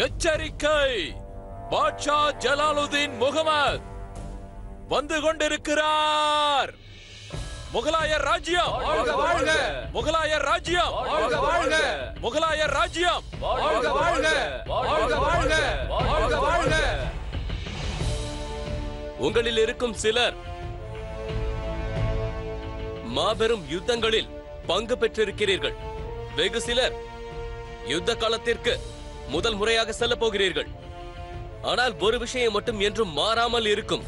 எச்சரிக்கை! பாட்ஷா ஜலாலுதீன் முகமது வந்து கொண்டிருக்கிறார். முகலாய ராஜ்யம் வாழ்க வாழ்க! முகலாய ராஜ்யம் வாழ்க வாழ்க! முகலாய ராஜ்யம் வாழ்க வாழ்க! வாழ்க வாழ்க! வாழ்க வாழ்க! உங்களில் இருக்கும் சிலர் மாபெரும் யுத்தங்களில் பங்கு பெற்றிருக்கிறீர்கள். வெகு சிலர் யுத்த காலத்திற்கு முதல் முறையாக செல்ல போகிறீர்கள். ஆனால் ஒரு விஷயம் மட்டும் என்றும் மாறாமல் இருக்கும்.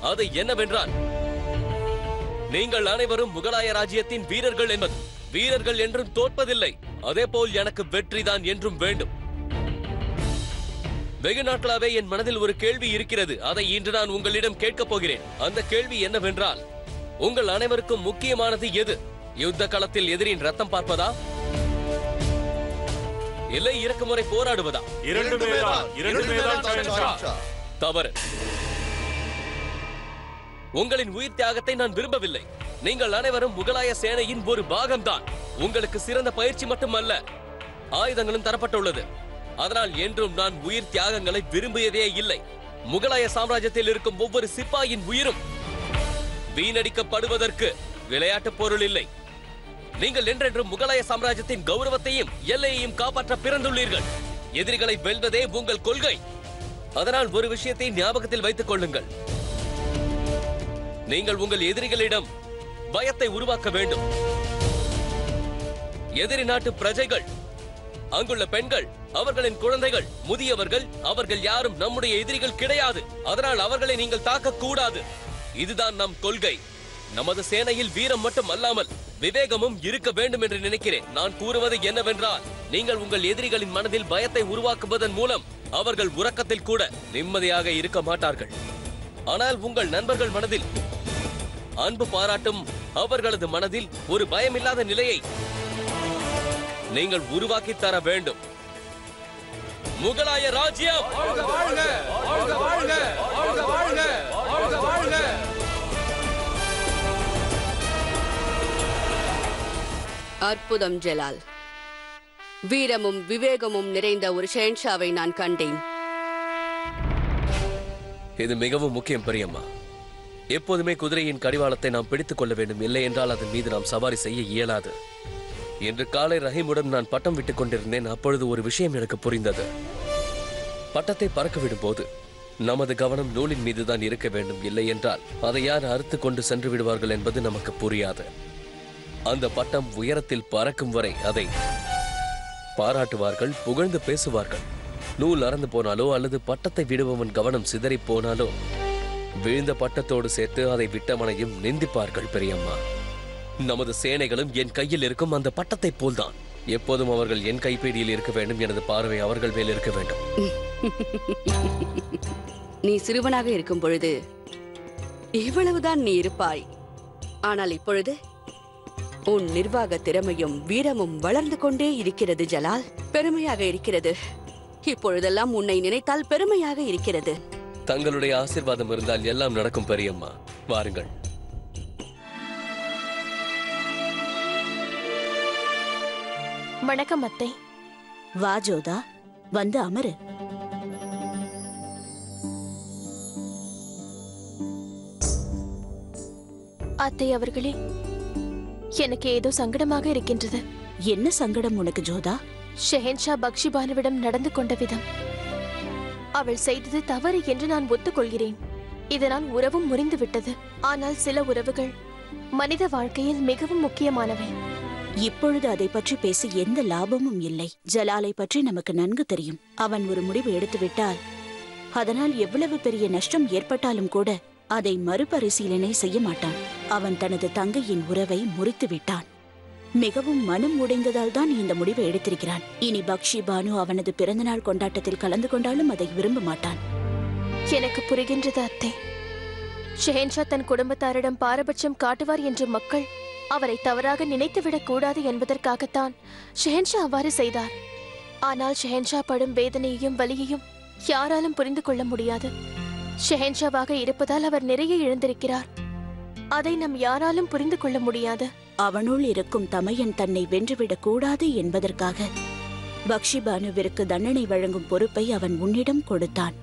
அது என்னவென்றால், நீங்கள் அனைவரும் முகலாய ராஜ்யத்தின் வீரர்கள் என்பது. வீரர்கள் என்றும் தோற்பதில்லை. அதே போல் எனக்கு வெற்றிதான் என்றும் வேண்டும். வெகு நாட்களாவே என் மனதில் ஒரு கேள்வி இருக்கிறது. அதை இன்று நான் உங்களிடம் கேட்கப் போகிறேன். அந்த கேள்வி என்னவென்றால், உங்கள் அனைவருக்கும் முக்கியமானது எது? யுத்த களத்தில் எதிரின் ரத்தம் பார்ப்பதா, இல்லை இறக்குமுறை போராடுவதா? தவறு. உங்களின் உயிர் தியாகத்தை நான் விரும்பவில்லை. நீங்கள் அனைவரும் முகலாய சேனையின் ஒரு பாகம்தான். உங்களுக்கு சிறந்த பயிற்சி மட்டுமல்ல, ஆயுதங்களும் தரப்பட்டுள்ளது. அதனால் என்றும் நான் உயிர் தியாகங்களை விரும்பியதே இல்லை. முகலாய சாம்ராஜ்யத்தில் இருக்கும் ஒவ்வொரு சிப்பாயின் உயிரும் வீணடிக்கப்படுவதற்கு விளையாட்டு பொருள் இல்லை. நீங்கள் என்றென்றும் முகலாய சாம்ராஜ்யத்தின் கௌரவத்தையும் எல்லையையும் காப்பாற்ற பிறந்துள்ளீர்கள். எதிரிகளை வெல்வதே உங்கள் கொள்கை. அதனால் ஒரு விஷயத்தை ஞாபகத்தில் வைத்துக் கொள்ளுங்கள். நீங்கள் உங்கள் எதிரிகளிடம் பயத்தை உருவாக்க வேண்டும். எதிரி நாட்டு பிரஜைகள், அங்குள்ள பெண்கள், அவர்களின் குழந்தைகள், முதியவர்கள், அவர்கள் யாரும் நம்முடைய எதிரிகள் கிடையாது. அதனால் அவர்களை நீங்கள் தாக்க கூடாது. இதுதான் நம் கொள்கை. நமது சேனையில் வீரம் மட்டும் அல்லாமல் விவேகமும் இருக்க வேண்டும் என்று நினைக்கிறேன். நான் கூறுவது என்னவென்றால், நீங்கள் உங்கள் எதிரிகளின் மனதில் பயத்தை உருவாக்குவதன் மூலம் அவர்கள் உறக்கத்தில் கூட நிம்மதியாக இருக்க மாட்டார்கள். ஆனால் உங்கள் நண்பர்கள் மனதில் அன்பு பாராட்டும் அவர்களது மனதில் ஒரு பயமில்லாத நிலையை நீங்கள் உருவாக்கி தர வேண்டும். முகலாய ராஜ்யம் வாழ்க வாழ்க! வாழ்க வாழ்க! வாழ்க வாழ்க! வாழ்க வாழ்க! அற்புதம் ஜலால். வீரமும் விவேகமும் நிறைந்த ஒரு ஷெஹன்ஷாவை நான் கண்டேன். இது மிகவும் முக்கியம் பெரியம்மா. எப்போதுமே குதிரையின் கடிவாளத்தை நாம் பிடித்துக் கொள்ள வேண்டும். இல்லை என்றால் அதன் மீது நாம் சவாரி செய்ய இயலாது. இன்று காலை ரஹீமுடன் நான் பட்டம் விட்டுக் கொண்டிருந்தேன். அப்பொழுது ஒரு விஷயம் எனக்கு புரிந்தது. பட்டத்தை பறக்க விடும் போது நமது கவனம் நூலின் மீதுதான் இருக்க வேண்டும். இல்லை என்றால் அதை யார் அறுத்து கொண்டு சென்று விடுவார்கள் என்பது நமக்கு புரியாது. அந்த பட்டம் உயரத்தில் பறக்கும் வரை அதை பாராட்டுவார்கள், புகழ்ந்து பேசுவார்கள். நூல் அறந்து போனாலோ அல்லது பட்டத்தை விடுபவன் கவனம் சிதறி போனாலோ விழுந்த பட்டத்தோடு சேர்த்து அதை விட்டவனையும் நிந்திப்பார்கள் பெரியம்மா. நமது சேனைகளும் என் கையில் இருக்கும் அந்த பட்டத்தை போல்தான். எப்போதும் அவர்கள் என் கைப்பேடியில் இருக்க வேண்டும். எனது பார்வை அவர்கள் மேல் இருக்க வேண்டும். நீ சிறுவனாக இருக்கும் பொழுது இவ்வளவுதான் நீ இருப்பாய். ஆனால் இப்பொழுது உன் நிர்வாக திறமையும் வீரமும் வளர்ந்து கொண்டே இருக்கிறது ஜலால். பெருமையாக இருக்கிறது. இப்பொழுதெல்லாம் உன்னை நினைத்தால் பெருமையாக இருக்கிறது. தங்களுடைய ஆசீர்வாதம் இருந்தால் எல்லாம் நடக்கும் பெரியம்மா. வாருங்கள். வணக்கம் அத்தை. வா ஜோதா, வந்து அமரு. அத்தை அவர்களே, எனக்கு ஏதோ சங்கடமாக இருக்கின்றது. என்ன சங்கடம் உனக்கு ஜோதா? ஷெஹன்ஷா பக்ஷிபானுவிடம் நடந்து கொண்ட விதம். அவள் செய்தது தவறு என்று நான் ஒத்துக்கொள்கிறேன். இதனால் உறவும் முறிந்து விட்டது. ஆனால் சில உறவுகள் மனித வாழ்க்கையில் மிகவும் முக்கியமானவை. இப்பொழுது அதை பற்றி பேசி எந்த லாபமும் இல்லை. ஜலாலை பற்றி நமக்கு நன்கு தெரியும். அவன் ஒரு முடிவு எடுத்துவிட்டால் அதனால் எவ்வளவு பெரிய நஷ்டம் ஏற்பட்டாலும் கூட அதை மறுபரிசீலனை செய்ய மாட்டான். அவன் தனது தங்கையின் உறவை முறித்து விட்டான். மிகவும் மனம் உடைந்ததால் தான் இந்த முடிவை எடுத்திருக்கிறான். இனி பக்ஷி பானு அவனது பிறந்தநாள் கொண்டாட்டத்தில் கலந்து கொண்டாலும் அதை விரும்ப மாட்டான். எனக்கு புரிகின்றது அத்தை. ஷெஹன்ஷா தன் குடும்பத்தாரிடம் பாரபட்சம் காட்டுவார் என்று மக்கள் அவரை தவறாக நினைத்துவிடக் கூடாது என்பதற்காகத்தான் ஷெஹன்ஷா அவ்வாறு செய்தார். ஆனால் ஷெஹன்ஷா படும் வேதனையையும் வலியையும் யாராலும் புரிந்து கொள்ள முடியாது. ஷெஹன்ஷாவாக இருப்பதால் அவர் நிறைய இழந்திருக்கிறார். அதை நம் யாராலும் புரிந்து கொள்ள முடியாது. அவனுள் இருக்கும் தமையன் தன்னை வென்றுவிடக் கூடாது என்பதற்காக பக்ஷிபானுவிற்கு தண்டனை வழங்கும் பொறுப்பை அவன் உன்னிடம் கொடுத்தான்.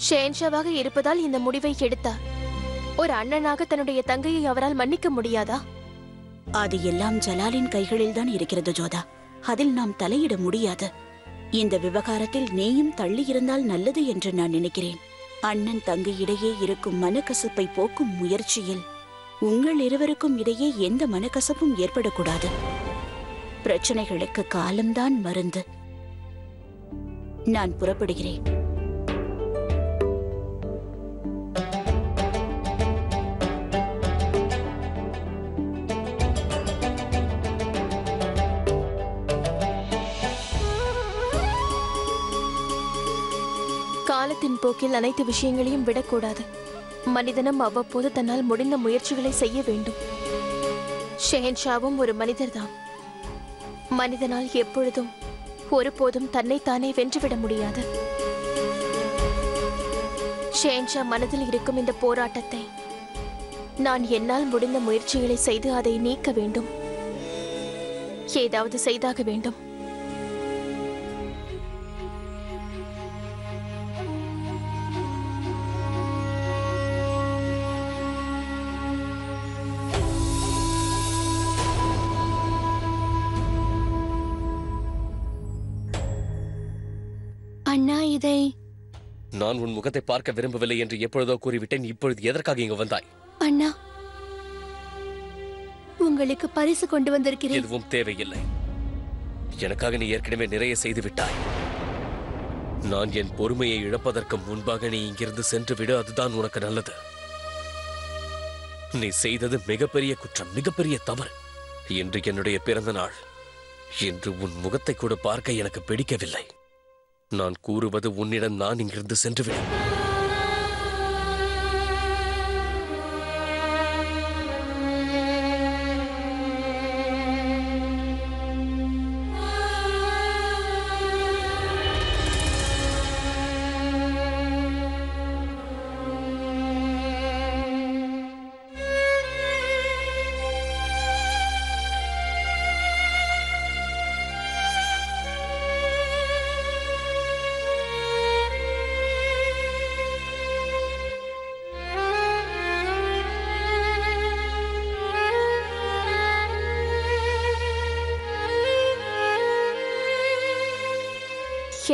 ஷெஹன்ஷாவாக இருப்பதால் இந்த முடிவை எடுத்தார். ஒரு அண்ணனாக தன்னுடைய தங்கையை அவரால் மன்னிக்க முடியாதா? அது எல்லாம் ஜலாலின் கைகளில்தான் இருக்கிறது ஜோதா. அதில் நாம் தலையிட முடியாது. இந்த விவகாரத்தில் நீயும் தள்ளி இருந்தால் நல்லது என்று நான் நினைக்கிறேன். அண்ணன் தங்கை இடையே இருக்கும் மனக்கசப்பை போக்கும் முயற்சியில் உங்கள் இருவருக்கும் இடையே எந்த மனக்கசப்பும் ஏற்படக்கூடாது. பிரச்சனைகளுக்கு காலம்தான் மருந்து. நான் புறப்படுகிறேன். காலத்தின் போக்கில் அனைத்து விஷயங்களையும் விடக்கூடாது. மனிதனும் அவ்வப்போது தன்னால் முடிந்த முயற்சிகளை செய்ய வேண்டும். ஷெஹன்ஷாவும் ஒரு மனிதர்தான். மனிதனால் எப்பொழுதும் ஒருபோதும் தன்னைத்தானே வென்றுவிட முடியாது. ஷெஹன்ஷா மனதில் இருக்கும் இந்த போராட்டத்தை நான் என்னால் முடிந்த முயற்சிகளை செய்து அதை நீக்க வேண்டும். ஏதாவது செய்தாக வேண்டும். அண்ணா, இதை நான் உன் முகத்தை பார்க்க விரும்பவில்லை என்று எப்பொழுதோ கூறிவிட்டேன். இப்பொழுது எதற்காக இங்கு வந்தாய்? அண்ணா, உங்களுக்கு பரிசு கொண்டு வந்திருக்கிறேன். எதுவும் தேவையில்லை. எனக்காக நீ ஏற்கனவே நிறைய செய்து விட்டாய். நான் என் பொறுமையை இழப்பதற்கு முன்பாக நீ இங்கிருந்து சென்று விடு. அதுதான் உனக்கு நல்லது. நீ செய்தது மிகப்பெரிய குற்றம், மிகப்பெரிய தவறு. இன்று என்னுடைய பிறந்த நாள். இன்று உன் முகத்தை கூட பார்க்க எனக்கு பிடிக்கவில்லை. நான் கூறுவது உன்னிடம் நான் இங்கிருந்து சென்றுவிடு.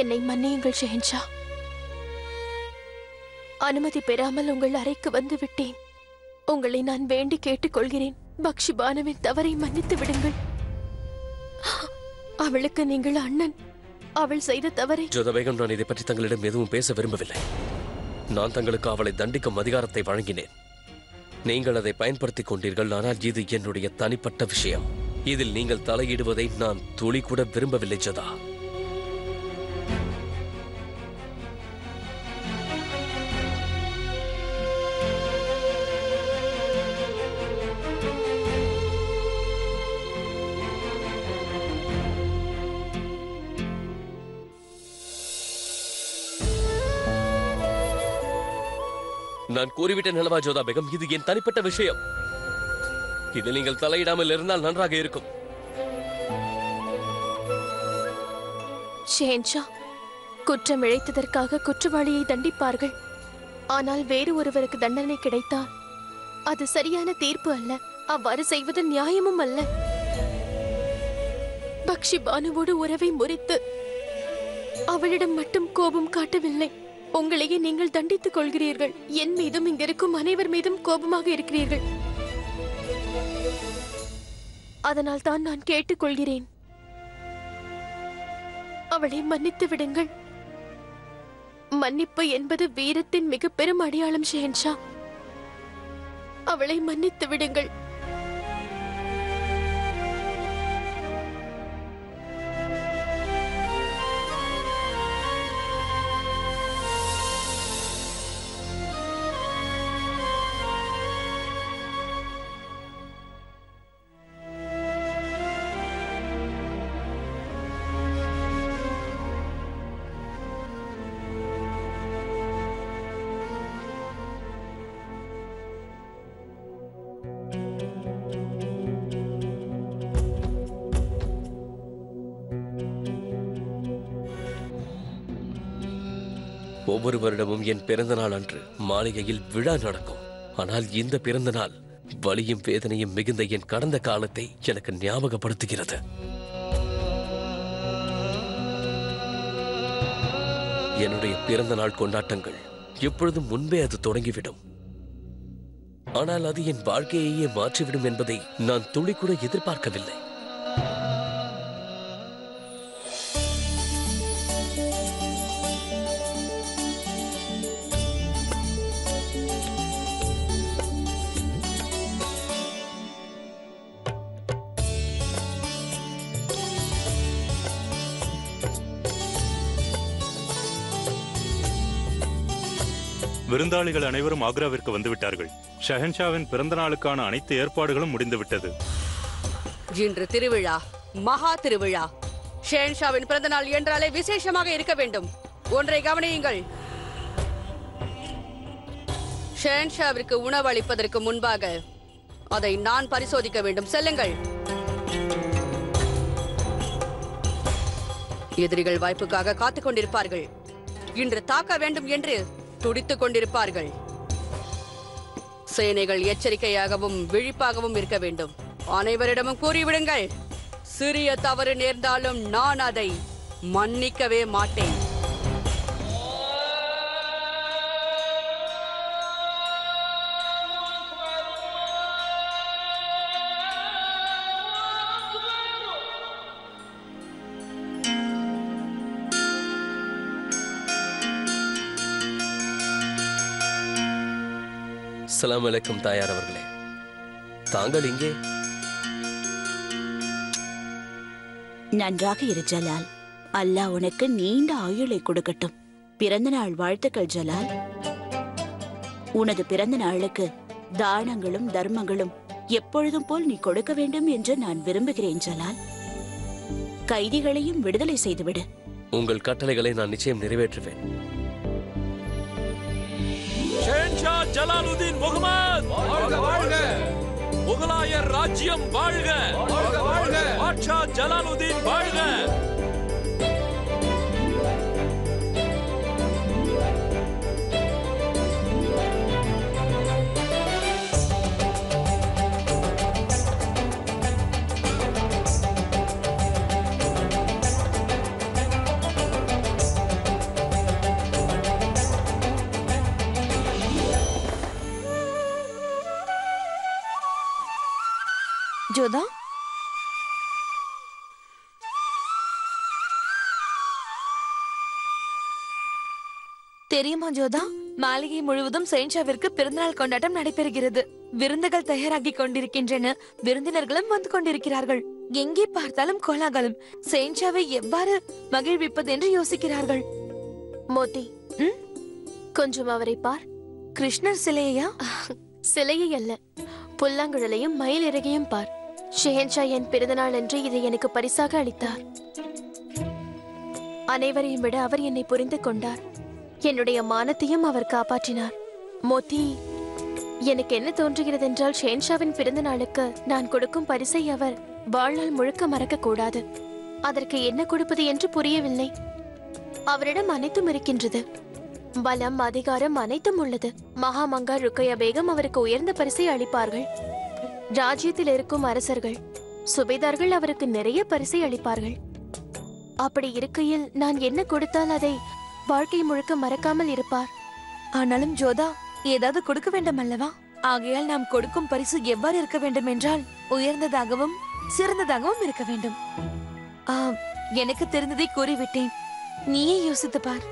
என்னை மன்னியுங்கள் ஷெஹன்ஷா. அனுமதி பெறாமல் உங்கள் அறைக்கு வந்து விட்டேன். உங்களை நான் வேண்டி கேட்டுக்கொள்கிறேன். பக்ஷிபானுவின் தவறை மன்னித்து விடுங்கள். அவளுக்கு நீங்கள் அண்ணன். அவள் செய்த தவறை ஜோதா பேகம், நான் இதை பற்றி தங்களிடம் எதுவும் பேச விரும்பவில்லை. நான் தங்களுக்கு அவளை தண்டிக்கும் அதிகாரத்தை வழங்கினேன். நீங்கள் அதை பயன்படுத்திக் கொண்டீர்கள். ஆனால் இது என்னுடைய தனிப்பட்ட விஷயம். இதில் நீங்கள் தலையிடுவதை நான் துளி கூட விரும்பவில்லை ஜோதா. நான் கூறிவிட்டேன் அல்லவா ஜோதா பேகம், இது என் தனிப்பட்ட விஷயம். இதில் நீங்கள் தலையிடாமல் இருந்தால் நன்றாக இருக்கும். ஷெஹன்ஷா, குற்றம் இழைத்ததற்காக குற்றவாளியை தண்டிப்பார்கள். ஆனால் வேறு ஒருவருக்கு தண்டனை கிடைத்தால் அது சரியான தீர்ப்பு அல்ல. அவ்வாறு செய்வது நியாயமும் அல்ல. பக்ஷிபானுவோடு உறவை முறித்து அவளிடம் மட்டும் கோபம் காட்டவில்லை. உங்களையே நீங்கள் தண்டித்துக் கொள்கிறீர்கள். என் மீதும் இங்கிருக்கும் அனைவர் மீதும் கோபமாக இருக்கிறீர்கள். அதனால் தான் நான் கேட்டுக்கொள்கிறேன். அவளை மன்னித்து விடுங்கள். மன்னிப்பு என்பது வீரத்தின் மிக பெரும் அடையாளம் ஷெஹன்ஷா. அவளை மன்னித்து விடுங்கள். ஒவ்வொரு வருடமும் என் பிறந்த நாள் அன்று மாளிகையில் விழா நடக்கும். ஆனால் இந்த பிறந்த நாள் வலியும் வேதனையும் மிகுந்த என் கடந்த காலத்தை எனக்கு ஞாபகப்படுத்துகிறது. என்னுடைய பிறந்த நாள் கொண்டாட்டங்கள் எப்பொழுதும் முன்பே அது தொடங்கிவிடும். ஆனால் அது என் வாழ்க்கையையே மாற்றிவிடும் என்பதை நான் துளி கூட எதிர்பார்க்கவில்லை. விருந்தாளிகள் அனைவரும் ஆக்ராவிற்கு வந்துவிட்டார்கள். ஷஹன்ஷாவின் பிறந்த நாளுக்கான அனைத்து ஏற்பாடுகளும் முடிந்துவிட்டது. இன்று திருவிழா, மகா திருவிழா. ஷெஹன்ஷாவின் பிறந்த நாள் என்றாலே விசேஷமாக இருக்க வேண்டும். ஒன்றை கவனியுங்கள், ஷெஹன்ஷாவிற்கு உணவு அளிப்பதற்கு முன்பாக அதை நான் பரிசோதிக்க வேண்டும். செல்லுங்கள். எதிரிகள் வாய்ப்புக்காக காத்துக் கொண்டிருப்பார்கள். இன்று தாக்க வேண்டும் என்று துடித்துக் கொண்டிருப்பார்கள். சேனைகள் எச்சரிக்கையாகவும் விழிப்பாகவும் இருக்க வேண்டும். அனைவரிடமும் கூறிவிடுங்கள், சிறிய தவறு நேர்ந்தாலும் நான் அதை மன்னிக்கவே மாட்டேன். அஸ்ஸலாமு அலைக்கும் தாயார் அவர்களே, தாங்கள் இங்கே? நன்றாக இரு ஜலால். அல்லாஹ் உனக்கு நீண்ட ஆயுளை கொடுக்கட்டும். பிறந்த நாள் வாழ்த்துக்கள் ஜலால். உனது பிறந்த நாளுக்கு தானங்களும் தர்மங்களும் எப்பொழுதும் போல் நீ கொடுக்க வேண்டும் என்று நான் விரும்புகிறேன் ஜலால். கைதிகளையும் விடுதலை செய்துவிடு. உங்கள் கட்டளைகளை நான் நிச்சயம் நிறைவேற்றுவேன். ஷெஹன்ஷா ஜலாலுதீன் முகமது வாழ்க வாழ்க! முகலாயர் ராஜ்யம் வாழ்க வாழ்க வாழ்க! பாட்ஷா ஜலாலுதீன் வாழ்க! ஜோதா, தெரியுமா ஜோதா, மாளிகை முழுவதும் ஷெஹன்ஷாவிற்கு பிறந்தநாள் கொண்டாட்டம் நடைபெறுகிறது. விருந்துகள் தயாராகி கொண்டிருக்கின்றன. விருந்தினர்களும் வந்து கொண்டிருக்கிறார்கள். எங்கே பார்த்தாலும் கோலாகலம். ஷெஹன்ஷாவை எவ்வாறு மகிழ்விப்பது என்று யோசிக்கிறார்கள். மோதி, கொஞ்சம் அவரை பார். கிருஷ்ணர் சிலையா? சிலையை அல்ல, புல்லாங்குழலையும் மயில் இறகையும் பார். ஷெஹன்ஷா என் பிறந்தநாள் அன்று இதை எனக்கு பரிசாக அளித்தார். அனைவரையும் விட அவர் என்னை புரிந்து கொண்டார். என்னுடைய மானத்தையும் அவர் காப்பாற்றினார். மோதி, எனக்கு என்ன தோன்றுகிறது என்றால், ஷெஹன்ஷாவின் பிறந்த நாளுக்கு நான் கொடுக்கும் பரிசை அவர் வாழ்நாள் முழுக்க மறக்க கூடாது. அதற்கு என்ன கொடுப்பது என்று புரியவில்லை. அவரிடம் அனைத்தும் இருக்கின்றது. பலம், அதிகாரம் அனைத்தும் உள்ளது. மகாமங்கா ருக்கையா பேகம் அவருக்கு உயர்ந்த பரிசை அளிப்பார்கள். ராஜ்யத்தில் இருக்கும் அரசர்கள், சுபேதார்கள் அவருக்கு நிறைய பரிசை அளிப்பார்கள். அப்படி இருக்கையில் நான் என்ன கொடுத்தால் அதை வாழ்க்கை முழுக்க மறக்காமல் இருப்பார். ஆனாலும் ஜோதா, ஏதாவது கொடுக்க வேண்டும் அல்லவா? ஆகையால் நாம் கொடுக்கும் பரிசு எவ்வாறு இருக்க வேண்டும் என்றால், உயர்ந்ததாகவும் சிறந்ததாகவும் இருக்க வேண்டும். எனக்கு தெரிந்ததை கூறிவிட்டேன். நீயே யோசித்து பார்.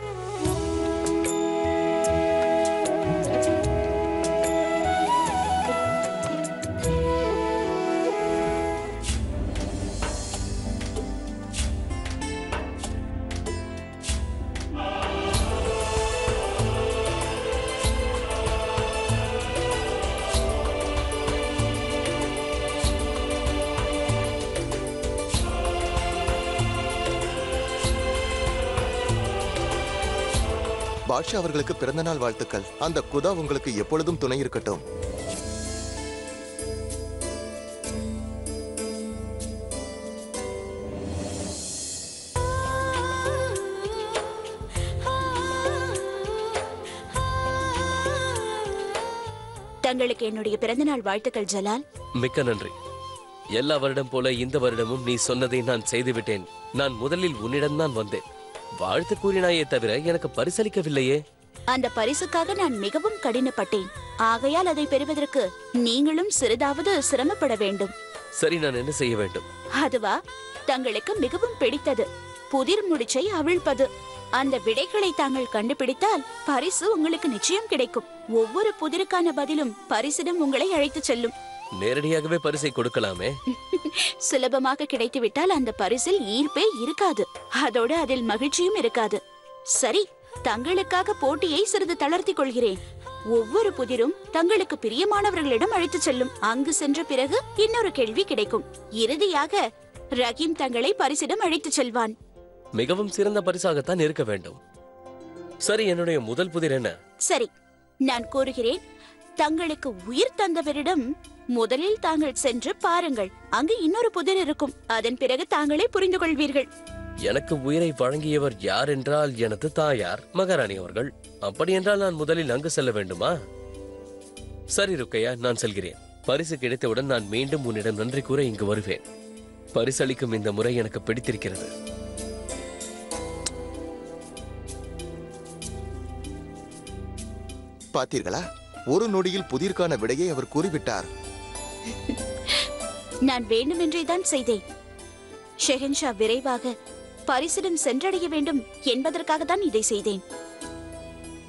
பாட்ஷா அவர்களுக்கு பிறந்தநாள் வாழ்த்துக்கள். அந்த குதா உங்களுக்கு எப்பொழுதும் துணை இருக்கட்டும். தங்களுக்கு என்னுடைய பிறந்தநாள் வாழ்த்துக்கள் ஜலால். மிக்க நன்றி. எல்லா வருடம் போல இந்த வருடமும் நீ சொன்னதை நான் செய்துவிட்டேன். நான் முதலில் உன்னிடம்தான் வந்தேன். வாழ்த்து கூறினாயே தவிர எனக்கு பரிசளிக்கவில்லையே. அந்த பரிசுக்காக நான் மிகவும் கடினப்பட்டேன். ஆகையால் அதை பெறுவதற்கு நீங்களும் சிறிதாவது சிரமப்பட வேண்டும். சரி, நான் என்ன செய்ய வேண்டும்? அதுவா, தங்களுக்கு மிகவும் பிடித்தது புதிர் முடிச்சை அவிழ்ப்பது. அந்த விடைகளை தாங்கள் கண்டுபிடித்தால் பரிசு உங்களுக்கு நிச்சயம் கிடைக்கும். ஒவ்வொரு புதிருக்கான பதிலும் பரிசிடம் உங்களை அழைத்து செல்லும். நேரடியாகவே பரிசை கொடுக்கலாமே. சுலபமாக கிடைத்துவிட்டால் அந்த பரிசில் ஈர்ப்பே இருக்காது. அதோடு அதில் மகிழ்ச்சியும் இருக்காது. சரி, தங்களுக்காக போட்டியை சிறிது தளர்த்திக் கொள்கிறேன். ஒவ்வொரு புதிரும் தங்களுக்கு பிரியமானவர்களிடம் அழைத்து செல்லும். அங்கு சென்ற பிறகு இன்னொரு கேள்வி கிடைக்கும். இறுதியாக ரஹீம் தங்களை பரிசிடம் அழைத்து செல்வான். மிகவும் சிறந்த பரிசாகத்தான் இருக்க வேண்டும். சரி, என்னுடைய முதல் புதிர் என்ன? சரி, நான் கூறுகிறேன். தங்களுக்கு உயிர் தந்தவரிடம் முதலில் தாங்கள் சென்று பாருங்கள். அங்கு இன்னொரு புதிர் இருக்கும். அதன் பிறகு தாங்களே புரிந்து கொள்வீர்கள். எனக்கு உயிரை வழங்கியவர் யார் என்றால் எனது தாயார் மகாராணி அவர்கள். அப்படி என்றால் நான் முதலில் அங்கு செல்ல வேண்டுமா? சரி ருக்கையா, நான் செல்கிறேன். பரிசு கிடைத்தவுடன் நான் மீண்டும் உன்னிடம் நன்றி கூற இங்கு வருவேன். பரிசளிக்கும் இந்த முறை எனக்கு பிடித்திருக்கிறது. பார்த்தீர்களா, ஒரு நொடியில் புதிர்கான விடையை அவர் கூறிவிட்டார். நான் வேண்டுமென்றேதான் செய்தேன். ஷெஹன்ஷா விரைவாக பரிசிடம் சென்றடைய வேண்டும் என்பதற்காக தான் இதை செய்தேன்.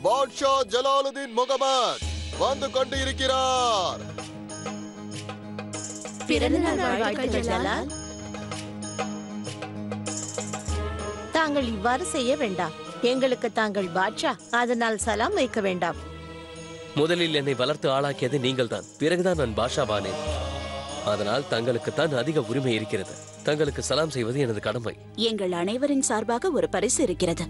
பாட்ஷா ஜலாலுதீன் முகமது வந்து கொண்டு இருக்கிறார். பிறந்தநாள் வாழ்த்துக்கள் ஜலால். தாங்கள் இவ்வாறு செய்ய வேண்டாம். எங்களுக்கு தாங்கள் பாட்ஷா, அதனால் சலாம் வைக்க வேண்டாம். முதலில் என்னை வளர்த்து ஆளாக்கியது நீங்கள்தான். பிறகுதான் நான் பாஷாவானேன். அதனால் தங்களுக்குத்தான் அதிக உரிமை இருக்கிறது. தங்களுக்கு சலாம் செய்வது எனது கடமை. எங்கள் அனைவரின் சார்பாக ஒரு பரிசு இருக்கிறது.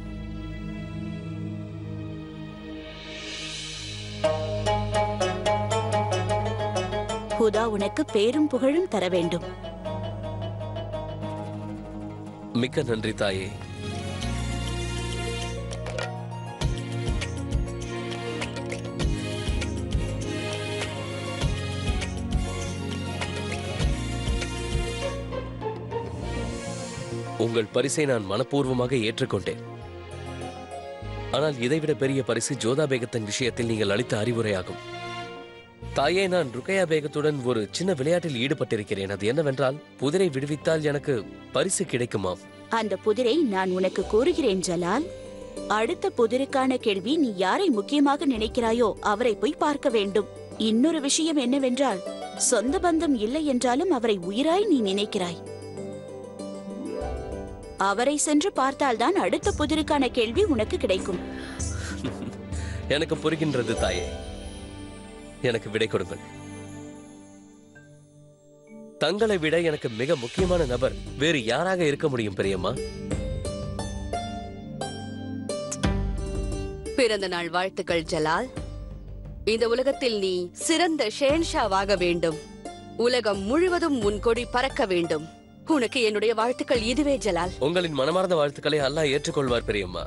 ஹுதா உனக்கு பேரும் புகழும் தர வேண்டும். மிக்க நன்றி தாயே. உங்கள் பரிசை நான் மனப்பூர்வமாக ஏற்றுக்கொண்டேன். ஆனால் இதைவிட பெரிய பரிசு ஜோதா பேகத்தின் விஷயத்தில் நீங்கள் அளித்த அறிவுரையாகும். தாயே, நான் ருக்கையா பேகத்துடன் ஒரு சின்ன விளையாட்டில் ஈடுபட்டிருக்கிறேன். அது என்னவென்றால், புதிரை விடுவித்தால் எனக்கு பரிசு கிடைக்குமாம். அந்த புதிரை நான் உனக்கு கூறுகிறேன் ஜலால். அடுத்த புதிருக்கான கேள்வி, நீ யாரை முக்கியமாக நினைக்கிறாயோ அவரை போய் பார்க்க வேண்டும். இன்னொரு விஷயம் என்னவென்றால், சொந்த பந்தம் இல்லை என்றாலும் அவரை உயிராய் நீ நினைக்கிறாய். அவரை சென்று பார்த்தால்தான் அடுத்த புதிருக்கான கேள்வி உனக்கு கிடைக்கும். எனக்கு புரிகின்றது தாயே. எனக்கு விடை கொடுங்கள். தங்களை விட எனக்கு மிக முக்கியமான நபர் வேறு யாராக இருக்க முடியும் பெரியம்மா? பிறந்த நாள் வாழ்த்துக்கள் ஜலால். இந்த உலகத்தில் நீ சிறந்த ஷெஹன்ஷாவாக வேண்டும். உலகம் முழுவதும் உன் கொடி பறக்க வேண்டும். உனக்கு என்னுடைய வாழ்த்துக்கள் இதுவே ஜலால். உங்களின் மனமார்ந்த வாழ்த்துக்களை அல்லாஹ் ஏற்றுக்கொள்வார் பெரியம்மா.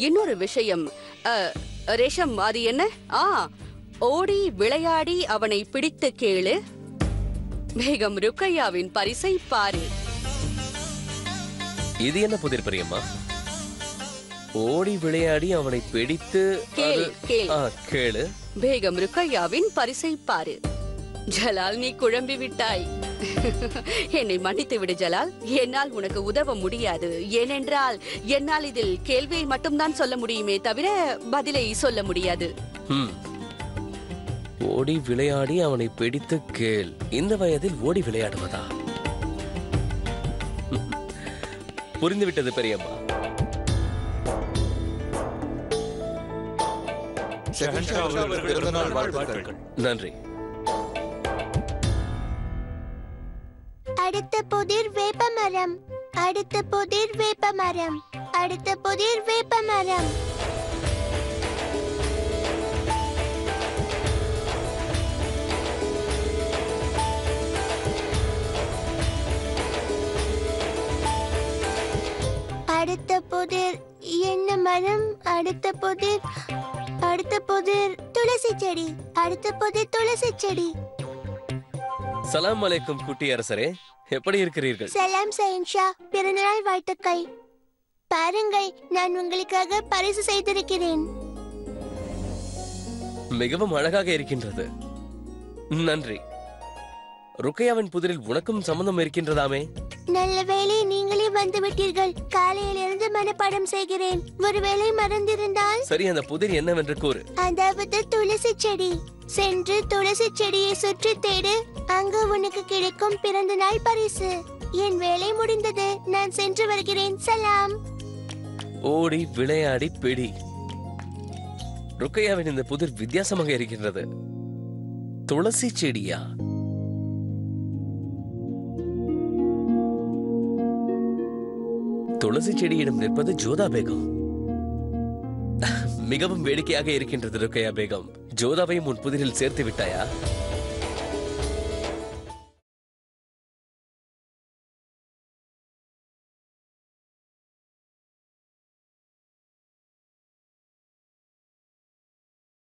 இன்னொரு விஷயம் ரேஷம், அது என்ன? ஓடி விளையாடி அவனை பிடித்து கேளு. பேகம் ருக்கையாவின் பரிசை பாரு. இது என்ன புதிர் பெரியம்மா? ஓடி விளையாடி அவனை பிடித்து கேளு. பேகம் ருக்கையாவின் பரிசை பாரு. ஜலால், நீ குழம்பி விட்டாய். என்னை மன்னித்து விடு ஜலால். என்னால் உனக்கு உதவ முடியாது. ஏனென்றால் என்னால் இதில் கேள்வியை மட்டும்தான் சொல்ல முடியுமே தவிர பதிலை சொல்ல முடியாது. ஓடி விளையாடி அவனை பிடித்து கேள். இந்த வயதில் ஓடி விளையாடுவதா? புரிந்துவிட்டது பெரியம்மா. நன்றி. அடுத்த புதிர் வேப்பமரம். அடுத்த புதிர் வேப்பமரம். அடுத்த புதிர் வேப்பமரம். அடுத்த புதிர் என்ன மரம்? அடுத்த புதிர் அடுத்த புதிர் துளசி செடி. அடுத்த புதிர் துளசி செடி. சலாம் அலைக்கும் குட்டி அரசரே, எப்படி இருக்கிறீர்கள்? சலாம் ஷஹன்ஷா, பிறந்தநாள் வாழ்த்துக்கள். பாருங்கள், நான் உங்களுக்காக பரிசு செய்திருக்கிறேன். மிகவும் அழகாக இருக்கின்றது. நன்றி. ருக்கையாவின் புதிரில் உனக்கும் சம்பந்தம் இருக்கின்றதாமே? நல்ல வேளை நீங்களே வந்து விட்டீர்கள். காலையிலிருந்து மனப்பாடம் செய்கிறேன். ஒருவேளை மறந்திருந்தால்? சரி, அந்த புதிர் என்னவென்று கூறு. அதாவது துளசி செடி. சென்று துளசி செடியை சுற்றி தேடு. அங்கு உனக்கு கிடைக்கும் பிறந்த நாள் பரிசு. என் வேலை முடிந்தது. நான் சென்று வருகிறேன். சலாம். ஓடி விளையாடி பிடி. ருக்கையாவின் இந்த புதிர் வித்தியாசமாக இருக்கின்றது. துளசி செடியா? துளசி செடியிடம் நிற்பது ஜோதா பேகம். மிகவும் வேடிக்கையாக இருக்கின்றது ருக்கையா பேகம். ஜோதாவையும் உன் புதிரில் சேர்த்து விட்டாயா?